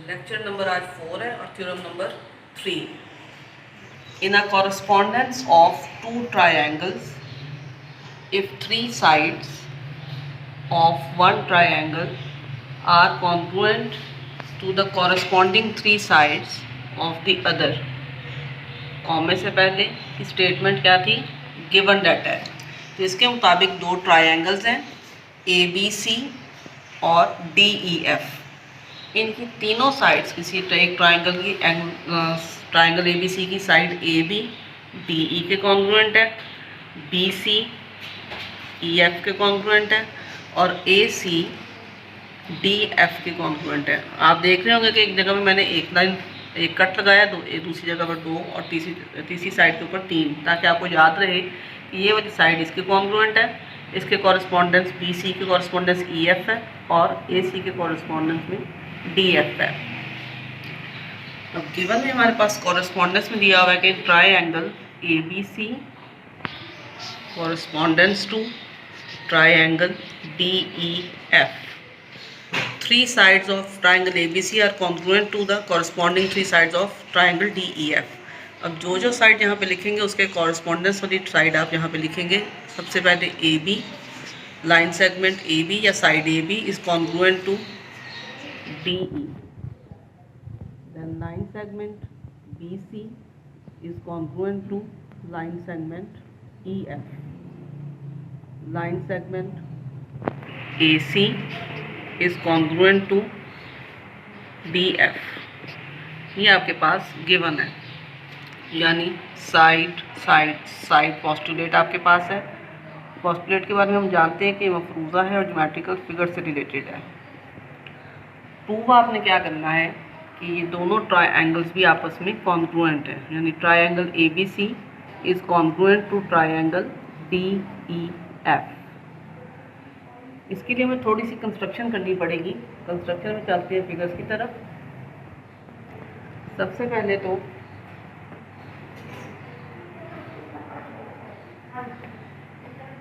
Lecture number आज 4 है और theorem number 3। In a correspondence of two triangles, if three sides of one triangle are congruent to the corresponding three sides of the other, कॉमे से पहले की statement क्या थी, given data है। तो इसके मुताबिक दो ट्रायंगल्स हैं ABC और DEF, इनकी तीनों साइड्स किसी एक ट्रायंगल की ट्रायंगल ABC की साइड AB DE के कॉन्ग्रुएंट है, BC EF के कॉन्ग्रुएंट है और AC DF के कॉन्ग्रुएंट है। आप देख रहे होंगे कि एक जगह में मैंने एक कट लगाया, दूसरी जगह पर 2 और तीसरी साइड के ऊपर 3, ताकि आपको याद रहे कि ये वाली साइड इसके कॉन्ग्रुएंट है, इसके कॉरेस्पॉन्डेंस BC के कॉरेस्पॉन्डेंस EF है और AC के कॉरेस्पॉन्डेंस में DF है। अब गिवन में हमारे पास कॉरेस्पॉन्डेंस में दिया हुआ है कि triangle ABC correspondence to triangle DEF. Three sides of triangle ABC are congruent to the corresponding three sides of triangle DEF. अब जो साइड यहाँ पे लिखेंगे उसके कॉरेस्पॉन्डेंस वाली साइड आप यहाँ पे लिखेंगे। सबसे पहले AB, लाइन सेगमेंट AB या side AB is congruent to DE. Then line segment BC is congruent to line segment EF. Line segment AC is congruent to DF। ये आपके पास गिवन है, यानी साइड पोस्टुलेट आपके पास है। पोस्टुलेट के बारे में हम जानते हैं कि मफरूज़ा है और ज्योमेट्रिकल फिगर से रिलेटेड है। प्रूव आपने क्या करना है कि ये दोनों ट्रायंगल्स भी आपस में कॉन्ग्रुएंट है, यानी triangle ABC is congruent to triangle DEF। इसके लिए हमें थोड़ी सी कंस्ट्रक्शन करनी पड़ेगी। कंस्ट्रक्शन में चलते हैं फिगर्स की तरफ। सबसे पहले तो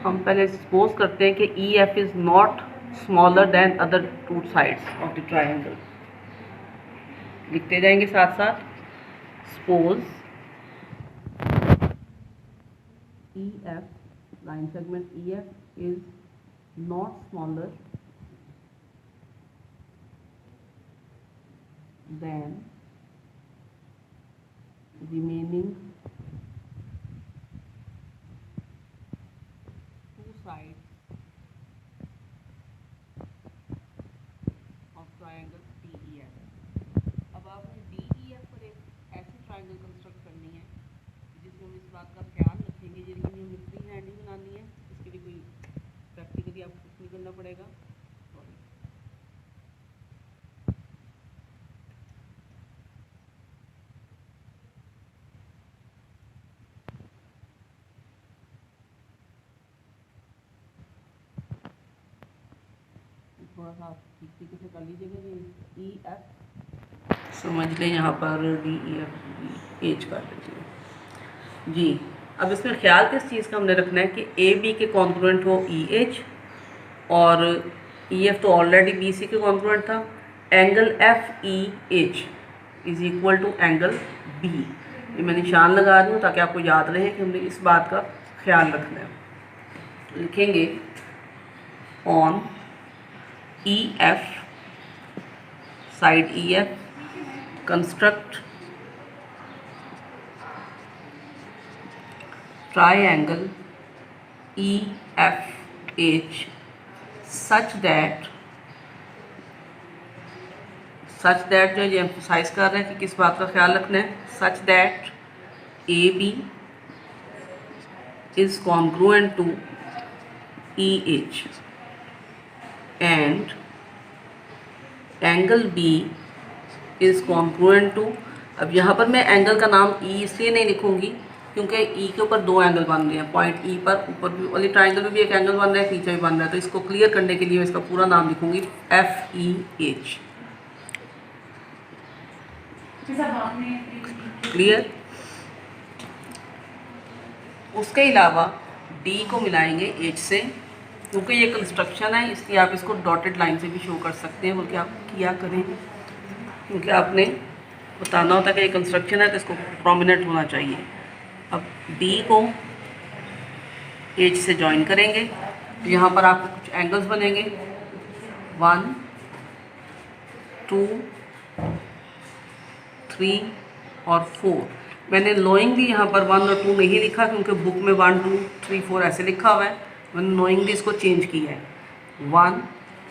हम पहले सपोज करते हैं कि EF is not smaller than other two sides of the triangle. लिखते जाएंगे साथ साथ। Suppose EF, line segment EF is not smaller than remaining two sides of triangle DEF। अब आपने DEF पर एक ऐसी ट्रायंगल कंस्ट्रक्ट करनी है जिसमें हम इस बात का ख्याल रखेंगे, जिसमें हमें फ्री हैंड ही बनानी है। इसके लिए कोई प्रैक्टिकली आपको कुछ नहीं करना पड़ेगा। थोड़ा सा आप ठीक तरीके से कर लीजिएगा। ये EF समझ लें, यहाँ पर DEF एज कर लीजिए जी। अब इसमें ख्याल किस चीज़ का हमने रखना है कि AB के कॉन्ग्रुएंट हो EH और EF तो ऑलरेडी BC के कॉन्ग्रुएंट था। Angle FEH is equal to angle B। ये मैं निशान लगा रही हूँ ताकि आपको याद रहे कि हमने इस बात का ख्याल रखना है। लिखेंगे on EF side EF construct triangle EFH such that जो ये एम्फोसाइज कर रहे हैं कि किस बात का ख्याल रखना है, such that AB is congruent to EH and angle B is congruent to। अब यहाँ पर मैं एंगल का नाम E इसलिए नहीं लिखूँगी क्योंकि E के ऊपर दो एंगल बन रहे हैं। पॉइंट E पर ऊपर भी वाली ट्रायंगल में भी एक एंगल बन रहा है, नीचे भी बन रहा है। तो इसको क्लियर करने के लिए मैं इसका पूरा नाम लिखूंगी FEH। क्लियर। उसके अलावा D को मिलाएंगे H से, क्योंकि ये कंस्ट्रक्शन है इसलिए आप इसको डॉटेड लाइन से भी शो कर सकते हैं। बल्कि आप किया करें क्योंकि आपने बताना होता है कि ये कंस्ट्रक्शन है तो इसको प्रोमिनेंट होना चाहिए। अब डी को एच से जॉइन करेंगे तो यहाँ पर आपको कुछ एंगल्स बनेंगे 1 2 3 और 4। मैंने नोइंगली यहाँ पर 1 और 2 नहीं लिखा क्योंकि बुक में 1 2 3 4 ऐसे लिखा हुआ है। मैंने नोइंगली इसको चेंज किया है 1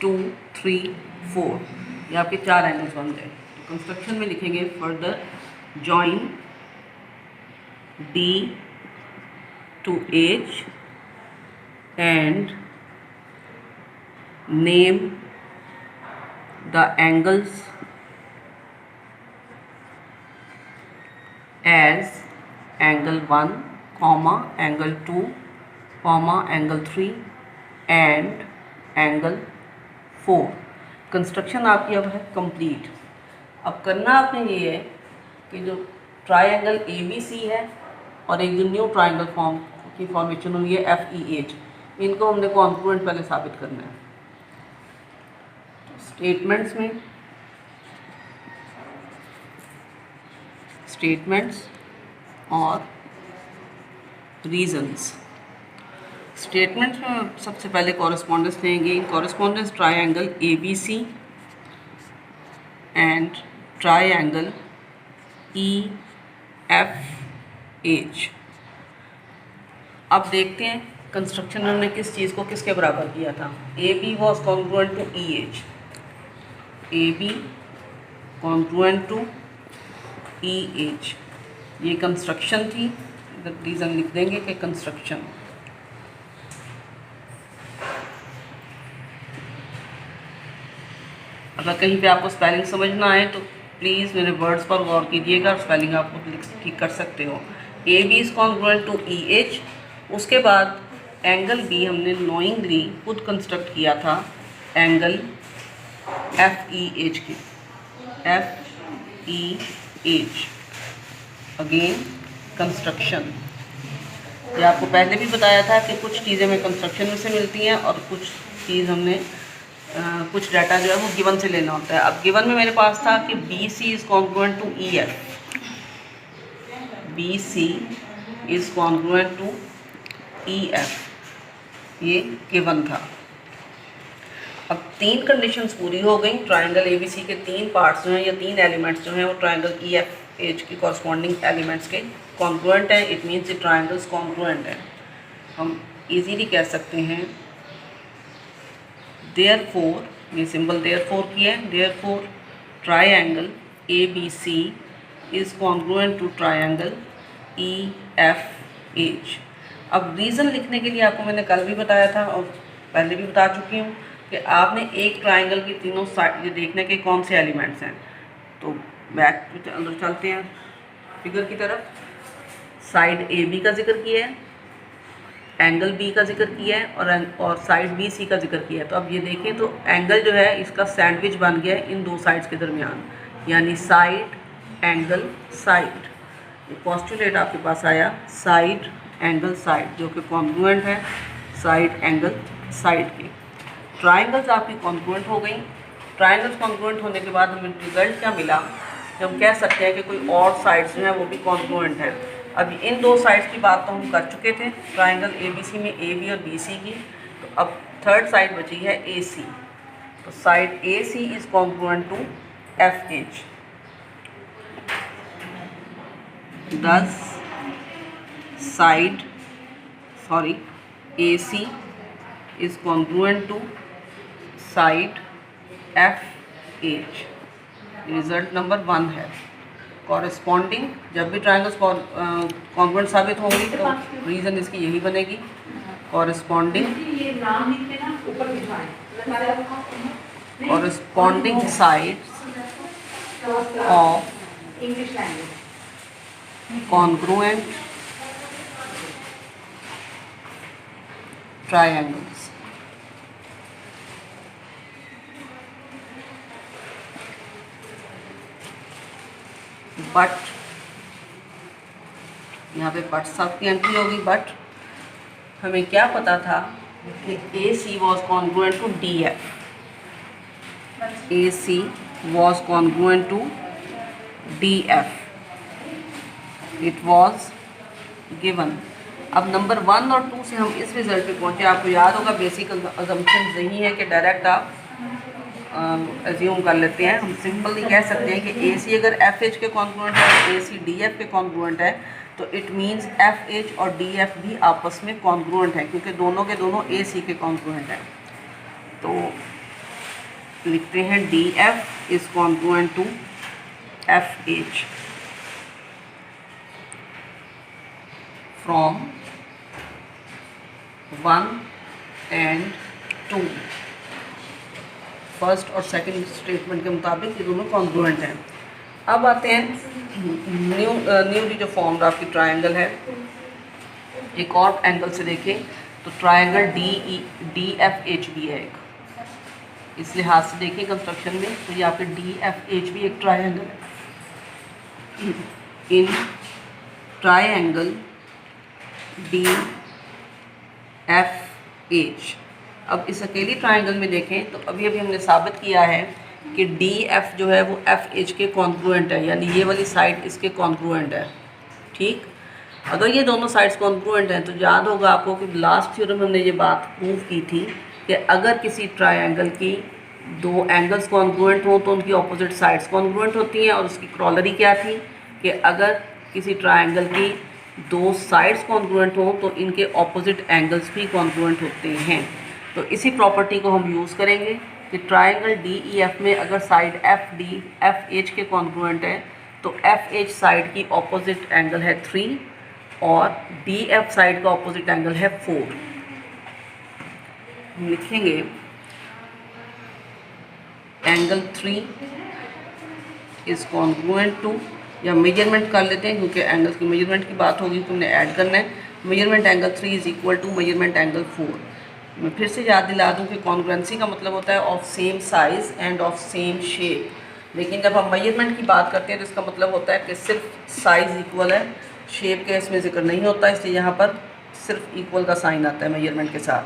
2 3 4। ये आपके 4 एंगल्स बन गए। तो कंस्ट्रक्शन में लिखेंगे further join D to H and name the angles as angle 1 comma angle 2 comma angle 3 and angle 4। Construction आपकी अब है कंप्लीट। अब करना आपने ये है कि जो ट्रायंगल ABC है और एक जो न्यू ट्रायंगल फॉर्म की फॉर्मेशन हुई है FEH, इनको हमने कॉन्ग्रुएंट पहले साबित करना है। स्टेटमेंट्स में स्टेटमेंट्स और रीजंस। स्टेटमेंट्स में सबसे पहले कॉरेस्पॉन्डेंस लेंगे। Correspondence triangle ABC and triangle EFH। अब देखते हैं कंस्ट्रक्शन हमने किस चीज़ को किसके बराबर किया था। AB was congruent to EH, AB congruent to EH। ये कंस्ट्रक्शन थी। रीज़न लिख देंगे कि कंस्ट्रक्शन। अगर कहीं पे आपको स्पेलिंग समझना आए तो प्लीज़ मेरे वर्ड्स पर गौर कीजिएगा, स्पेलिंग आप ठीक कर सकते हो। AB is congruent to EH। उसके बाद एंगल बी हमने नोइंगली खुद कंस्ट्रक्ट किया था एंगल FEH की, FEH अगेन कंस्ट्रक्शन। ये आपको पहले भी बताया था कि कुछ चीज़ें हमें कंस्ट्रक्शन में से मिलती हैं और कुछ चीज़ हमने कुछ डाटा जो है वो गिवन से लेना होता है। अब गिवन में मेरे पास था कि BC is congruent to EF, BC is congruent to EF, ये गिवन था। अब 3 कंडीशंस पूरी हो गई। ट्रायंगल ABC के 3 पार्ट्स जो हैं या 3 एलिमेंट्स जो हैं वो ट्रायंगल EFH की कॉरस्पॉन्डिंग एलिमेंट्स के कॉन्ग्रुएंट हैं। इट मीन्स ये ट्रायंगल्स कॉन्ग्रुएंट हैं। हम इजीली कह सकते हैं देयरफॉर, ये सिंबल देयरफॉर की है, therefore triangle ABC is congruent to triangle EFH। अब रीज़न लिखने के लिए आपको मैंने कल भी बताया था और पहले भी बता चुकी हूँ कि आपने एक ट्रायंगल की तीनों साइड ये देखने के कौन से एलिमेंट्स हैं। तो बैक अंदर चलते हैं फिगर की तरफ। साइड AB का जिक्र किया है, एंगल B का जिक्र किया है और साइड BC का जिक्र किया है। तो अब ये देखें तो एंगल जो है इसका सैंडविच बन गया है इन 2 साइड्स के दरमियान, यानी साइड एंगल साइड। पोस्टुलेट आपके पास आया साइड एंगल साइड, जो कि कॉन्ग्रुएंट है साइड एंगल साइड के। ट्रायंगल्स आपकी कॉन्ग्रुएंट हो गई। ट्रायंगल्स कॉन्ग्रुएंट होने के बाद हमें रिजल्ट क्या मिला कि हम कह सकते हैं कि कोई और साइड्स जो हैं वो भी कॉन्ग्रुएंट हैं। अब इन 2 साइड्स की बात तो हम कर चुके थे ट्रायंगल ABC में AB और BC की। तो अब थर्ड साइड बची है AC। तो side AC is congruent to FH। 10 side AC is congruent to side FH। Result number 1 है। कॉरेस्पॉन्डिंग, जब भी ट्रायंगल्स कॉन्ग्रुएंट साबित होंगी तो रीज़न इसकी यही बनेगी। Corresponding sides of congruent triangles। But यहाँ पे बट सब की एंट्री होगी। बट हमें क्या पता था कि AC was congruent to DF। AC was congruent to DF. It was given. अब नंबर 1 और 2 से हम इस रिजल्ट पे पहुंचे। आपको याद होगा बेसिक अजम्पशन नहीं है कि डायरेक्ट आप एज्यूम कर लेते हैं। हम सिंपली कह सकते हैं कि AC अगर FH के कॉन्ग्रुएंट है और AC DF के कॉन्ग्रुएंट है तो इट मीन्स FH और DF भी आपस में कॉन्ग्रुएंट है, क्योंकि दोनों के दोनों AC के कॉन्ग्रुएंट हैं। तो लिखते हैं DF is congruent to FH from 1 and 2। First और सेकंड स्टेटमेंट के मुताबिक ये दोनों कॉन्ग्रुएंट हैं। अब आते हैं न्यूली जो फॉर्म आपकी ट्रायंगल है। एक और एंगल से देखें तो ट्रायंगल DFH भी है एक। इस लिहाज से देखें कंस्ट्रक्शन में तो ये आपके DFH भी एक ट्रायंगल है। इन ट्रायंगल DFH, अब इस अकेली ट्रायंगल में देखें तो अभी हमने साबित किया है कि DF जो है वो FH के कॉन्ग्रुएंट है, यानी ये वाली साइड इसके कॉन्ग्रुएंट है। ठीक, अगर ये दोनों साइड्स कॉन्ग्रुएंट हैं तो याद होगा आपको कि लास्ट थ्योरम में हमने ये बात प्रूव की थी कि अगर किसी ट्रायंगल की दो एंगल्स कॉन्ग्रुएंट हो तो उनकी ऑपोजिट साइड्स कॉन्ग्रुएंट होती हैं। और उसकी क्रॉलरी क्या थी कि अगर किसी ट्रायंगल की दो साइड्स कॉन्ग्रुएंट हो तो इनके ऑपोजिट एंगल्स भी कॉन्ग्रुएंट होते हैं। तो इसी प्रॉपर्टी को हम यूज़ करेंगे कि ट्रायंगल DEF में अगर साइड FH के कॉन्ग्रुएंट है तो FH साइड की ऑपोजिट एंगल है 3 और DF साइड का ऑपोजिट एंगल है 4। हम लिखेंगे एंगल 3 इज कॉन्ग्रुएंट टू, या मेजरमेंट कर लेते हैं क्योंकि एंगल की मेजरमेंट की बात होगी तो हमने ऐड करना है। Measurement angle 3 is equal to measurement angle 4। मैं फिर से याद दिला दूं कि कॉन्ग्रुएंसी का मतलब होता है of same size end of same shape. लेकिन जब हम मेजरमेंट की बात करते हैं तो इसका मतलब होता है कि सिर्फ साइज़ इक्वल है, शेप का इसमें जिक्र नहीं होता, इसलिए यहाँ पर सिर्फ इक्वल का साइन आता है मेजरमेंट के साथ।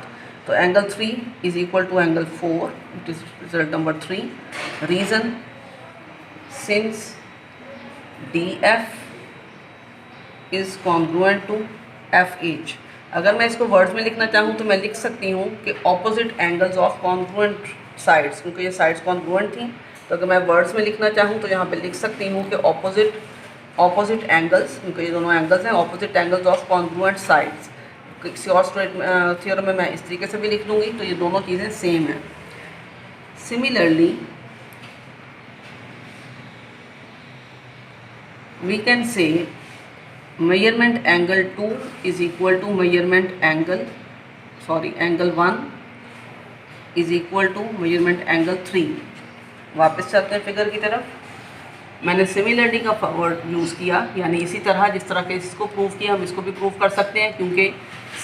तो angle 3 is equal to angle 4, it is result number 3। Reason, since DF is congruent to FH। अगर मैं इसको वर्ड्स में लिखना चाहूँ तो मैं लिख सकती हूँ कि opposite angles of congruent sides, क्योंकि ये साइड्स कॉन्ग्रुएंट थी। तो अगर मैं वर्ड्स में लिखना चाहूँ तो यहाँ पे लिख सकती हूँ कि ऑपोजिट एंगल्स, क्योंकि ये दोनों एंगल्स हैं, opposite angles of congruent sides. किसी और थ्योरम में मैं इस तरीके से भी लिख लूँगी, तो ये दोनों चीज़ें सेम हैं। Similarly we can say measurement angle 2 is equal to measurement angle angle 1 is equal to measurement angle 3। वापस चलते हैं फिगर की तरफ। मैंने सिमिलरिटी का वर्ड यूज़ किया, यानी इसी तरह जिस तरह के इसको प्रूव किया हम इसको भी प्रूव कर सकते हैं, क्योंकि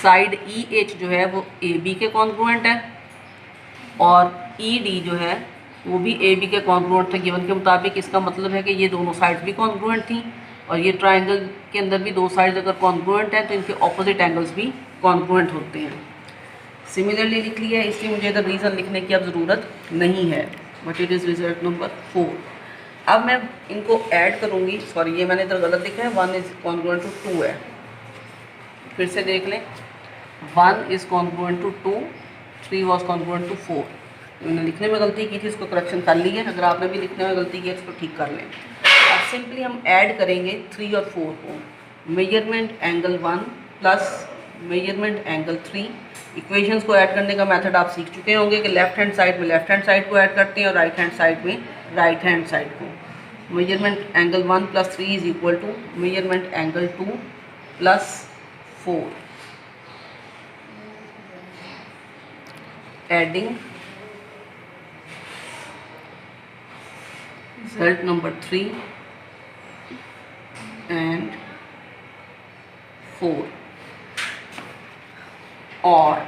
साइड EH जो है वो AB के कॉन्ग्रुएंट है और ED जो है वो भी AB के कॉन्ग्रुएंट थे गिवन के मुताबिक। इसका मतलब है कि ये दोनों साइड्स भी कॉन्ग्रुएंट थी और ये ट्रायंगल के अंदर भी दो साइड्स अगर कॉन्ग्रुएंट हैं तो इनके ऑपोजिट एंगल्स भी कॉन्ग्रुएंट होते हैं। सिमिलरली लिख लिया है, इसलिए मुझे इधर रीज़न लिखने की अब ज़रूरत नहीं है, but it is result number 4। अब मैं इनको ऐड करूँगी, सॉरी ये मैंने इधर गलत लिखा है, 1 इज़ कॉन्ग्रुएंट टू 2 है। फिर से देख लें, 1 is congruent to 2, 3 was congruent to 4। मैंने लिखने में गलती की थी, इसको करेक्शन कर ली है। अगर आपने भी लिखने में गलती की है इसको ठीक कर लें। अब सिंपली हम ऐड करेंगे 3 और 4 को। Measurement angle 1 plus measurement angle 3। Equations को ऐड करने का मेथड आप सीख चुके होंगे कि लेफ्ट हैंड साइड में लेफ्ट हैंड साइड को ऐड करते हैं और राइट हैंड साइड में राइट हैंड साइड को। Measurement angle 1 plus 3 is equal to measurement angle 2 plus 4। Adding result number 3 and 4। और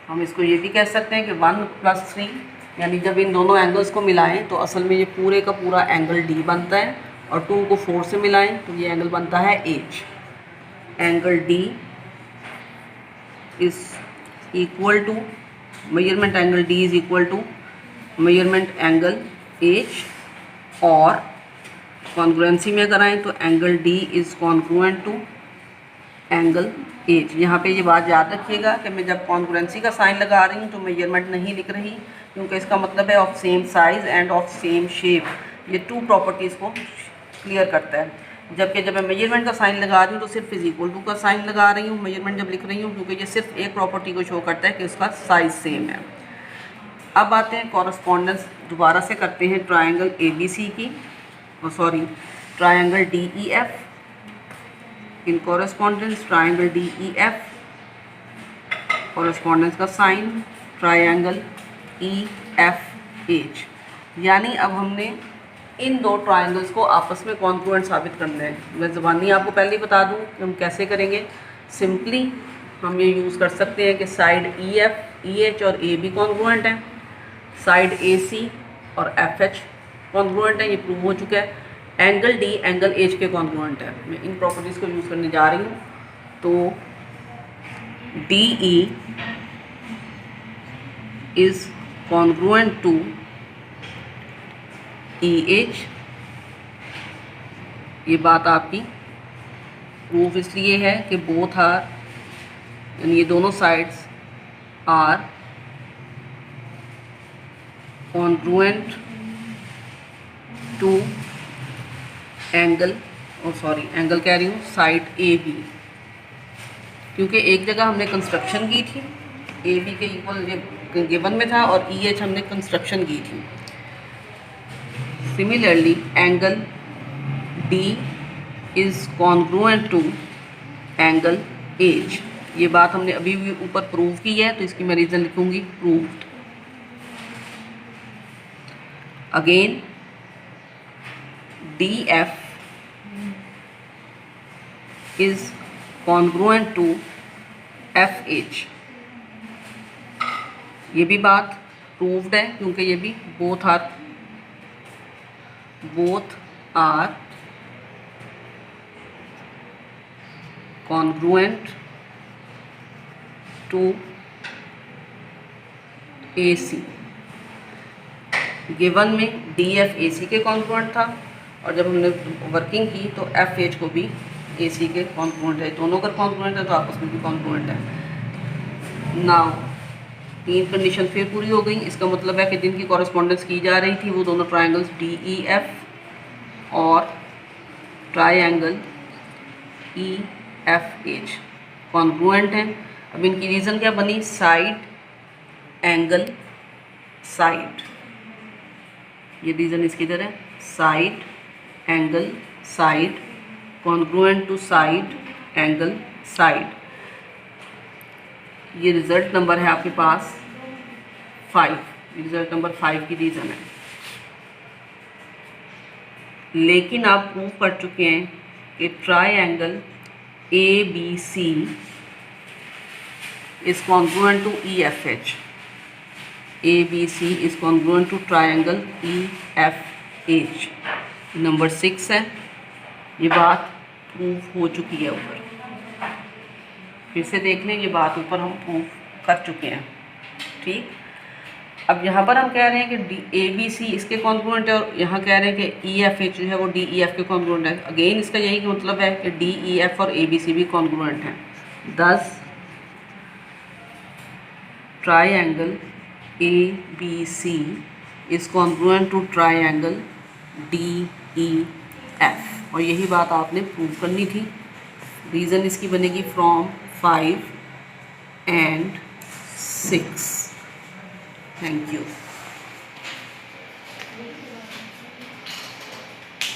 हम इसको ये भी कह सकते हैं कि 1 प्लस 3, यानी जब इन दोनों एंगल्स को मिलाएं तो असल में ये पूरे का पूरा एंगल D बनता है, और 2 को 4 से मिलाएं तो ये एंगल बनता है H। Angle D is equal to measurement angle D is equal to measurement angle H और कॉन्ग्रुएंसी में अगर आए तो angle D is congruent to angle H. यहाँ पे ये बात याद रखिएगा कि मैं जब कॉन्ग्रुएंसी का साइन लगा रही हूँ तो मेजरमेंट नहीं लिख रही, क्योंकि इसका मतलब है of same size end of same shape. ये टू प्रॉपर्टीज़ को क्लियर करता है। जबकि जब मैं मेजरमेंट का साइन लगा रही हूँ तो सिर्फ इज इक्वल टू का साइन लगा रही हूँ मेजरमेंट जब लिख रही हूँ, क्योंकि ये सिर्फ एक प्रॉपर्टी को शो करता है कि उसका साइज़ सेम है। अब आते हैं कॉरस्पॉन्डेंस दोबारा से करते हैं ट्राइंगल ABC की, ट्राइंगल DEF। इन कॉरस्पॉन्डेंस ट्राइंगल DEF, कॉरस्पॉन्डेंस का साइन ट्राइंगल EFH। यानी अब हमने इन दो ट्राइंगल्स को आपस में कॉन्ग्रुएंट साबित करना है। मैं ज़बानी आपको पहले ही बता दूं कि हम कैसे करेंगे। सिंपली हम ये यूज़ कर सकते हैं कि साइड EF, EH और AB कॉन्ग्रुएंट हैं, साइड AC और FH कॉन्ग्रुएंट है, ये प्रूव हो चुका है। एंगल D एंगल H के कॉन्ग्रुएंट है। मैं इन प्रॉपर्टीज़ को यूज़ करने जा रही हूँ। तो DE is congruent to EH। ये बात आपकी प्रूफ इसलिए है कि बोथ आर, यानी ये दोनों sides are congruent to angle, angle कह रही हूँ साइड AB, क्योंकि एक जगह हमने कंस्ट्रक्शन की थी, AB के इक्वल गिवन में था और EH हमने कंस्ट्रक्शन की थी। Similarly, angle D is congruent to angle H। ये बात हमने अभी भी ऊपर प्रूव की है, तो इसकी मैं रीज़न लिखूंगी proved. Again DF is congruent to FH। ये भी बात प्रूव्ड है, क्योंकि ये भी both are congruent to AC। Given में DF AC के कॉन्ग्रुएंट था, और जब हमने वर्किंग की तो FH को भी AC के कॉन्ग्रुएंट है। दोनों का कॉन्ग्रुएंट है तो आपस में भी कॉन्ग्रुएंट है। नाउ तीन कंडीशन फिर पूरी हो गई। इसका मतलब है कि जिनकी कॉरेस्पॉन्डेंस की जा रही थी वो दोनों ट्राइंगल्स DEF और ट्राइंगल EFH कॉन्ग्रुएंट हैं। अब इनकी रीज़न क्या बनी? साइड एंगल साइड, ये रीज़न इसकी तरह है, side angle side congruent to side angle side. ये रिज़ल्ट नंबर है आपके पास 5, रिज़ल्ट नंबर 5 की रीज़न है। लेकिन आप प्रूव कर चुके हैं कि triangle ABC is congruent to EFH। ABC is congruent to triangle EFH। Number 6 है, ये बात प्रूव हो चुकी है ऊपर। फिर से देख लें, ये बात ऊपर हम प्रूव कर चुके हैं। ठीक, अब यहाँ पर हम कह रहे हैं कि ABC इसके कॉन्ग्रुएंट है, और यहाँ कह रहे हैं कि EFH जो है वो DEF के कॉन्ग्रुएंट है। अगेन इसका यही मतलब है कि DEF और ABC भी कॉन्ग्रुएंट हैं। दस triangle ABC is congruent to triangle DEF, और यही बात आपने प्रूव करनी थी। रीज़न इसकी बनेगी फ्रॉम 5 and 6। Thank you.